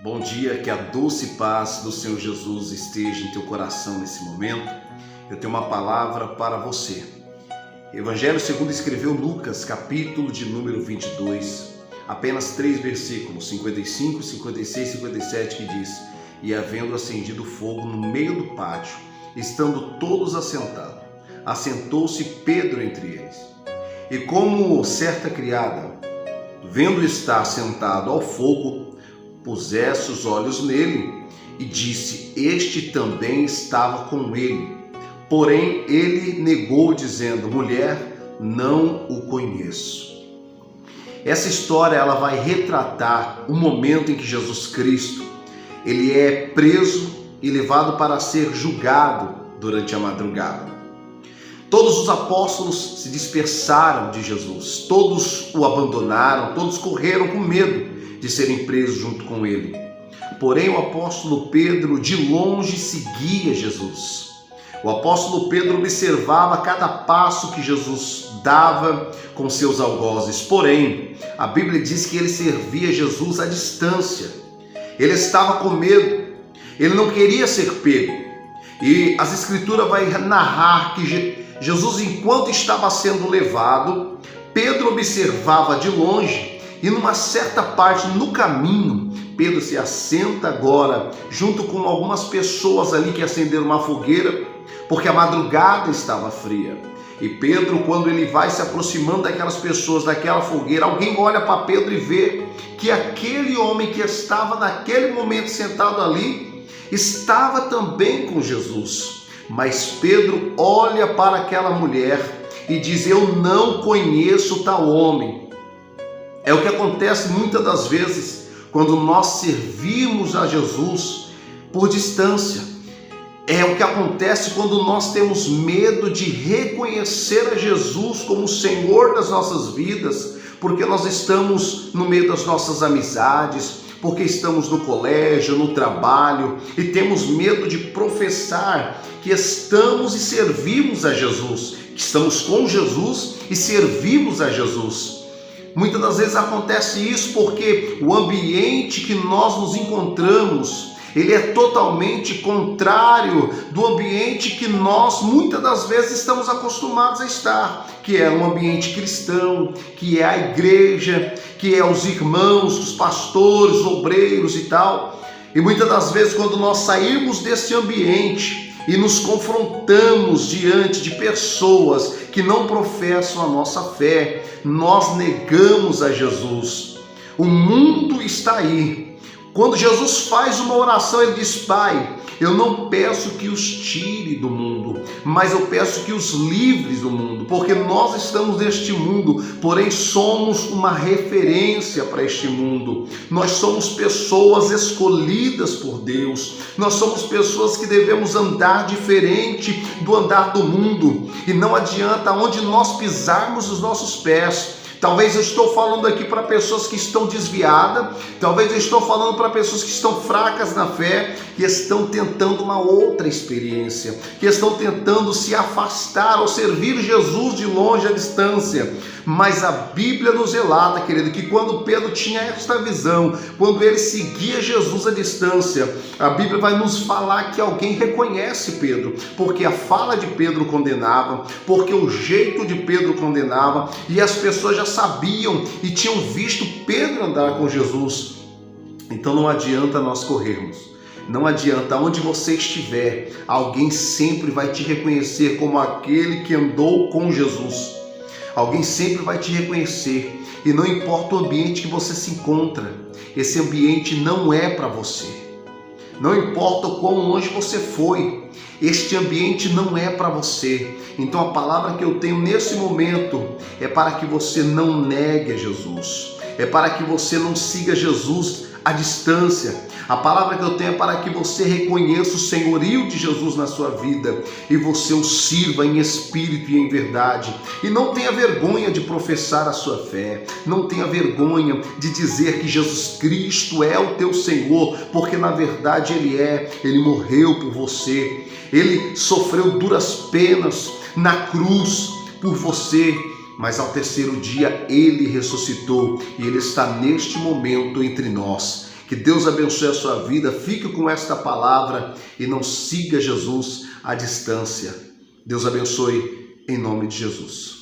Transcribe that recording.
Bom dia, que a doce paz do Senhor Jesus esteja em teu coração nesse momento. Eu tenho uma palavra para você. Evangelho segundo escreveu Lucas, capítulo de número 22, apenas 3 versículos, 55, 56 e 57, que diz: E havendo acendido fogo no meio do pátio, estando todos assentados, assentou-se Pedro entre eles. E como certa criada, vendo estar sentado ao fogo, pusesse os olhos nele e disse: Este também estava com ele. Porém, ele negou, dizendo: Mulher, não o conheço. Essa história ela vai retratar o momento em que Jesus Cristo ele é preso e levado para ser julgado durante a madrugada. Todos os apóstolos se dispersaram de Jesus, todos o abandonaram, todos correram com medo de serem presos junto com ele. Porém, o apóstolo Pedro de longe seguia Jesus. O apóstolo Pedro observava cada passo que Jesus dava com seus algozes. Porém, a Bíblia diz que ele servia Jesus à distância. Ele estava com medo, ele não queria ser pego. E as Escrituras vai narrar que Jesus, enquanto estava sendo levado, Pedro observava de longe. E numa certa parte no caminho, Pedro se assenta agora junto com algumas pessoas ali que acenderam uma fogueira, porque a madrugada estava fria. E Pedro, quando ele vai se aproximando daquelas pessoas, daquela fogueira, alguém olha para Pedro e vê que aquele homem que estava naquele momento sentado ali, estava também com Jesus. Mas Pedro olha para aquela mulher e diz: Eu não conheço tal homem. É o que acontece muitas das vezes quando nós servimos a Jesus por distância. É o que acontece quando nós temos medo de reconhecer a Jesus como o Senhor das nossas vidas, porque nós estamos no meio das nossas amizades, porque estamos no colégio, no trabalho, e temos medo de professar que estamos e servimos a Jesus, que estamos com Jesus e servimos a Jesus. Muitas das vezes acontece isso porque o ambiente que nós nos encontramos, ele é totalmente contrário do ambiente que nós muitas das vezes estamos acostumados a estar, que é um ambiente cristão, que é a igreja, que é os irmãos, os pastores, os obreiros e tal. E muitas das vezes quando nós saímos desse ambiente e nos confrontamos diante de pessoas que não professam a nossa fé, nós negamos a Jesus. O mundo está aí. Quando Jesus faz uma oração, ele diz: Pai, eu não peço que os tire do mundo, mas eu peço que os livres do mundo, porque nós estamos neste mundo, porém somos uma referência para este mundo. Nós somos pessoas escolhidas por Deus, nós somos pessoas que devemos andar diferente do andar do mundo, e não adianta onde nós pisarmos os nossos pés. Talvez eu estou falando aqui para pessoas que estão desviadas, talvez eu estou falando para pessoas que estão fracas na fé, que estão tentando uma outra experiência, que estão tentando se afastar ou servir Jesus de longe à distância. Mas a Bíblia nos relata, querido, que quando Pedro tinha esta visão, quando ele seguia Jesus à distância, a Bíblia vai nos falar que alguém reconhece Pedro, porque a fala de Pedro condenava, porque o jeito de Pedro condenava, e as pessoas já sabiam e tinham visto Pedro andar com Jesus. Então não adianta nós corrermos, não adianta, onde você estiver, alguém sempre vai te reconhecer como aquele que andou com Jesus. Alguém sempre vai te reconhecer, e não importa o ambiente que você se encontra, esse ambiente não é para você. Não importa o quão longe você foi, este ambiente não é para você. Então a palavra que eu tenho nesse momento é para que você não negue a Jesus, é para que você não siga Jesus à distância. A palavra que eu tenho é para que você reconheça o senhorio de Jesus na sua vida e você o sirva em espírito e em verdade. E não tenha vergonha de professar a sua fé, não tenha vergonha de dizer que Jesus Cristo é o teu Senhor, porque na verdade Ele morreu por você, Ele sofreu duras penas na cruz por você, mas ao terceiro dia Ele ressuscitou e Ele está neste momento entre nós. Que Deus abençoe a sua vida. Fique com esta palavra e não siga Jesus à distância. Deus abençoe em nome de Jesus.